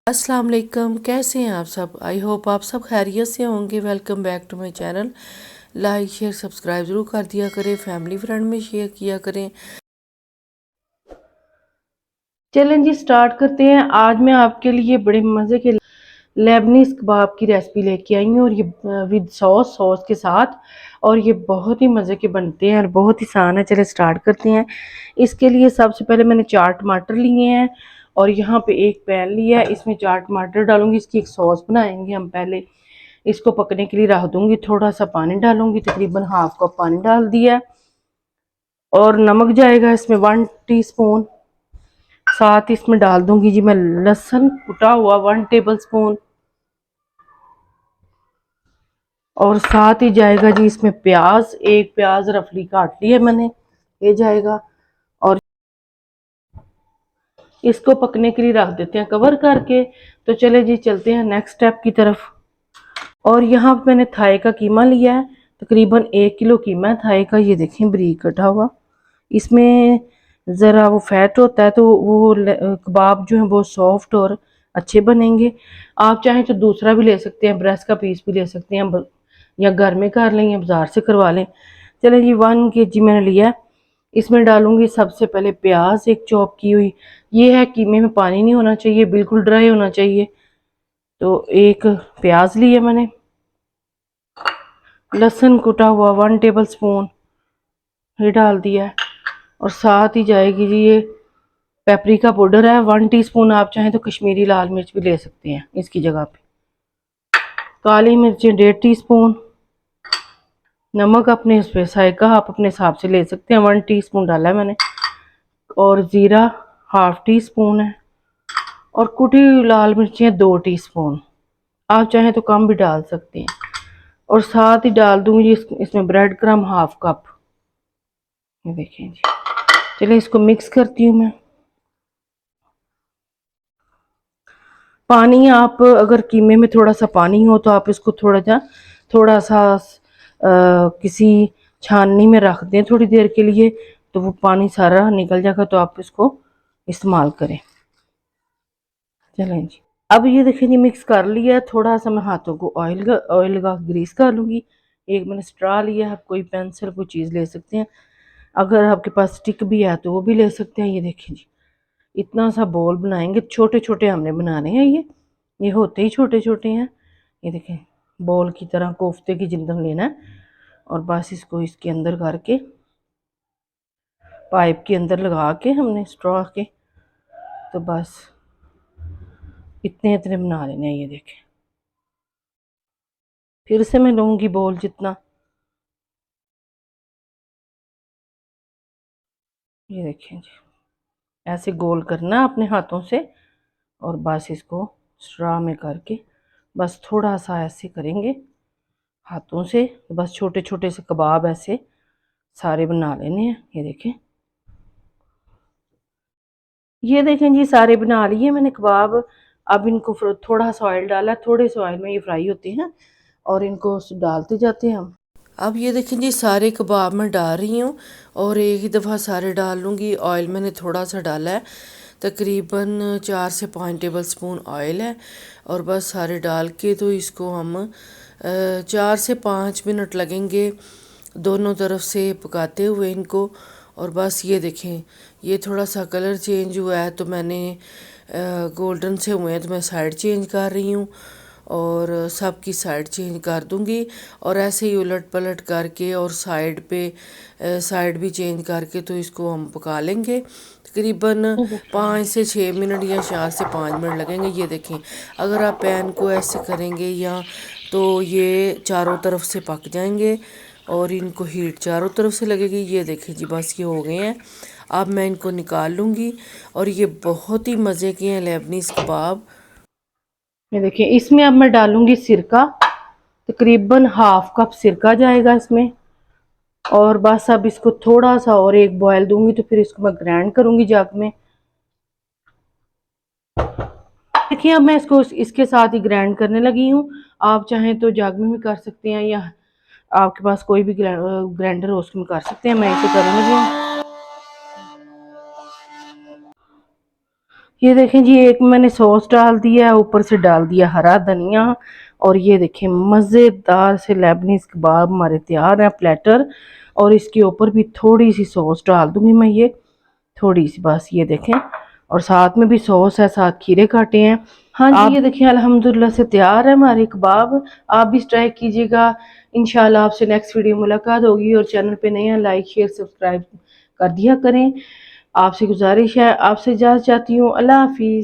अस्सलाम वालेकुम। कैसे हैं आप सब? आई होप आप सब खैरियत से होंगे। Welcome back to my channel. Like share subscribe ज़रूर कर दिया करें, फैमिली फ्रेंड में शेयर किया करें। चलें जी, स्टार्ट करते हैं। आज मैं आपके लिए बड़े मज़े के लेबनीज कबाब की रेसिपी लेके आई हूँ, और ये विद सॉस के साथ। और ये बहुत ही मज़े के बनते हैं और बहुत ही आसान है। चले स्टार्ट करते हैं। इसके लिए सबसे पहले मैंने 4 टमाटर लिए हैं, और यहाँ पे एक पैन लिया है, इसमें 4 टमाटर डालूंगी। इसकी एक सॉस बनाएंगे हम। पहले इसको पकने के लिए रख दूंगी। थोड़ा सा पानी डालूंगी, तकरीबन हाफ कप पानी डाल दिया है। और नमक जाएगा इसमें 1 टीस्पून। साथ इसमें डाल दूंगी जी मैं लहसुन कुटा हुआ 1 टेबल स्पून। और साथ ही जाएगा जी इसमें प्याज, एक प्याज रफली काट लिया मैंने, ये जाएगा। और इसको पकने के लिए रख देते हैं कवर करके। तो चले जी, चलते हैं नेक्स्ट स्टेप की तरफ। और यहाँ पे मैंने थाई का कीमा लिया है, तकरीबन 1 किलो कीमा है थाई का। ये देखें, बारीक कटा हुआ। इसमें ज़रा वो फैट होता है, तो वो कबाब जो है बहुत सॉफ्ट और अच्छे बनेंगे। आप चाहें तो दूसरा भी ले सकते हैं, ब्रेस्ट का पीस भी ले सकते हैं, या घर में कर लें या बाजार से करवा लें। चलें जी, 1 kg मैंने लिया है। इसमें डालूंगी सबसे पहले प्याज, एक चॉप की हुई। ये है, कीमे में पानी नहीं होना चाहिए, बिल्कुल ड्राई होना चाहिए। तो एक प्याज लिया मैंने। लहसुन कुटा हुआ 1 टेबल स्पून, ये डाल दिया है। और साथ ही जाएगी जी ये पेपरिका पाउडर है 1 टीस्पून। आप चाहें तो कश्मीरी लाल मिर्च भी ले सकते हैं इसकी जगह पे। काली मिर्चें 1.5 टीस्पून। नमक अपने उस पे जायका आप अपने हिसाब से ले सकते हैं, 1 टीस्पून डाला है मैंने। और ज़ीरा ½ टीस्पून है। और कुटी हुई लाल मिर्चें 2 टीस्पून। आप चाहें तो कम भी डाल सकते हैं। और साथ ही डाल दूंगी इसमें ब्रेड क्रम ½ कप। ये देखें जी। चलिए इसको मिक्स करती हूँ मैं। पानी, आप अगर कीमे में थोड़ा सा पानी हो तो आप इसको थोड़ा सा किसी छाननी में रख दें थोड़ी देर के लिए, तो वो पानी सारा निकल जाएगा। तो आप इसको इस्तेमाल करें। चलें जी, अब ये देखें जी, मिक्स कर लिया। थोड़ा सा मैं हाथों को ऑयल लगा ग्रीस कर लूँगी। एक मैंने स्ट्रा लिया है, आप कोई पेंसिल कोई चीज़ ले सकते हैं। अगर आपके पास स्टिक भी है तो वो भी ले सकते हैं। ये देखें जी, इतना सा बॉल बनाएंगे, छोटे छोटे हमने बनाने हैं। ये होते ही छोटे छोटे हैं। ये देखें, बॉल की तरह कोफ्ते की जिंदन लेना है। और बस इसको इसके अंदर करके, पाइप के अंदर लगा के हमने स्ट्रॉ के, तो बस इतने इतने बना लेने हैं। ये देखें, फिर से मैं लूँगी बॉल जितना। ये देखें जी, ऐसे गोल करना अपने हाथों से। और बस इसको स्ट्रॉ में करके, बस थोड़ा सा ऐसे करेंगे हाथों से। बस छोटे छोटे से कबाब ऐसे सारे बना लेने हैं। ये देखें जी, सारे बना लिए मैंने कबाब। अब इनको थोड़ा सा ऑयल डाला, थोड़े से ऑयल में ये फ्राई होते हैं, और इनको डालते जाते हैं हम। अब ये देखें जी, सारे कबाब मैं डाल रही हूँ, और एक ही दफ़ा सारे डाल लूँगी। ऑयल मैंने थोड़ा सा डाला है, तकरीबन 4 से 5 टेबल स्पून ऑयल है। और बस सारे डाल के तो इसको हम 4 से 5 मिनट लगेंगे दोनों तरफ से पकाते हुए इनको। और बस ये देखें, ये थोड़ा सा कलर चेंज हुआ है, तो मैंने गोल्डन से हुए हैं तो मैं साइड चेंज कर रही हूँ। और सब की साइड चेंज कर दूंगी, और ऐसे ही उलट पलट करके, और साइड पे साइड भी चेंज करके, तो इसको हम पका लेंगे तकरीबन 5 से 6 मिनट, या 4 से 5 मिनट लगेंगे। ये देखें, अगर आप पैन को ऐसे करेंगे या, तो ये चारों तरफ से पक जाएंगे, और इनको हीट चारों तरफ से लगेगी। ये देखें जी, बस ये हो गए हैं। अब मैं इनको निकाल लूँगी। और ये बहुत ही मज़े के हैं लेबनीज कबाब। ये देखिए, इसमें अब मैं डालूंगी सिरका, तकरीबन ½ कप सिरका जाएगा इसमें। और बस अब इसको थोड़ा सा और एक बॉयल दूंगी, तो फिर इसको मैं ग्राइंड करूंगी जग में। देखिए, अब मैं इसको इसके साथ ही ग्राइंड करने लगी हूँ। आप चाहें तो जग में भी कर सकते हैं, या आपके पास कोई भी ग्राइंडर हो उसमें कर सकते हैं। मैं इसे करने लगी हूँ। ये देखें जी, एक मैंने सॉस डाल दिया, ऊपर से डाल दिया हरा धनिया, और ये देखें मज़ेदार से लेबनीज कबाब हमारे तैयार हैं प्लेटर। और इसके ऊपर भी थोड़ी सी सॉस डाल दूंगी मैं, ये थोड़ी सी बस, ये देखें। और साथ में भी सॉस है, साथ खीरे काटे हैं। हाँ जी, ये देखें अल्हम्दुलिल्लाह से तैयार है हमारे कबाब। आप भी ट्राई कीजिएगा। इंशाल्लाह आपसे नेक्स्ट वीडियो मुलाकात होगी। और चैनल पे नए हैं, लाइक शेयर सब्सक्राइब कर दिया करें। आपसे गुजारिश है, आपसे इजाज़त चाहती हूँ। अल्लाह हाफिज़।